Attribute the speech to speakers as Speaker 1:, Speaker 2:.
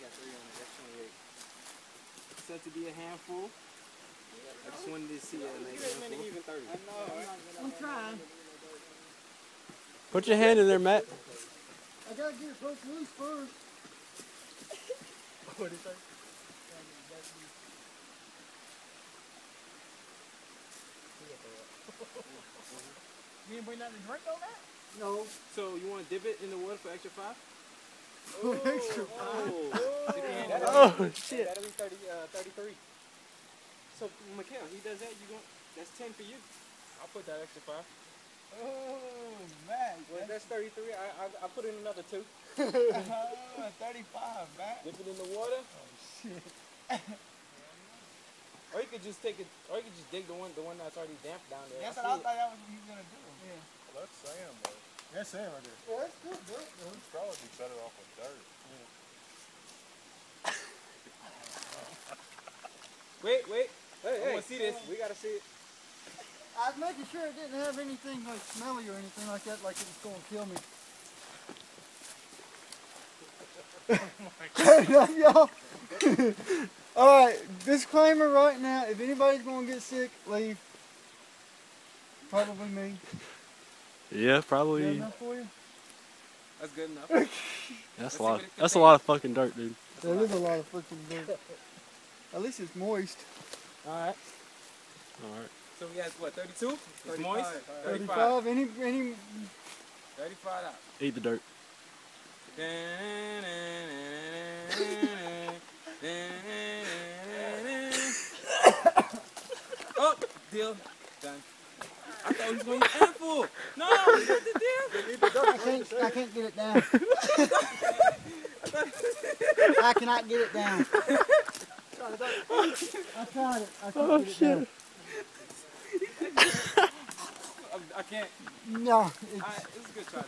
Speaker 1: got 3 on it. That's 28. Said to be a handful. I just wanted to see a nice handful. Even 30. I know.
Speaker 2: I'm trying.
Speaker 3: Put your hand in there, Matt.
Speaker 2: I gotta get it broke loose first.
Speaker 1: What is that?
Speaker 2: You didn't bring nothing to drink on that? No.
Speaker 1: So you want to dip it in the water for extra 5?
Speaker 2: Extra 5?
Speaker 3: Oh, shit.
Speaker 1: That'll be 33. So Mikhail, he does that. That's 10 for you. I'll put that extra 5.
Speaker 2: Oh, man.
Speaker 1: Well, that's 33. I put in another 2.
Speaker 2: 35, man.
Speaker 1: Dip it in the water.
Speaker 2: Oh, shit.
Speaker 1: Or you could just take it. Or you could just dig the one that's already damp down there.
Speaker 2: That's what I thought that was what you were gonna do. Yeah.
Speaker 4: Well, that's sand, though.
Speaker 2: That's sand right there. Yeah, that's good dirt, though.
Speaker 4: It'd probably be better off with dirt.
Speaker 1: Wait. I want to see this. We gotta see it.
Speaker 2: I was making sure it didn't have anything like smelly or anything like that, like it was gonna kill me. Y'all. Alright, disclaimer right now, if anybody's gonna get sick, leave. Probably me.
Speaker 3: Yeah,
Speaker 2: Is
Speaker 3: probably.
Speaker 2: that enough for you?
Speaker 1: That's good enough.
Speaker 3: That's a lot. That's a lot of fucking dirt, dude.
Speaker 2: There is a lot of freaking dirt. At least it's moist.
Speaker 1: Alright.
Speaker 3: All right.
Speaker 1: So we got what, 32? It's moist?
Speaker 2: 35. Any
Speaker 1: 35 out.
Speaker 3: Eat the dirt.
Speaker 1: Oh, deal. Done. I thought he was going to use handful. No, we got the deal.
Speaker 2: I can't get it down. I cannot get it down. I tried it. I can't get it down.
Speaker 1: I can't.
Speaker 2: No.
Speaker 1: It's a good try.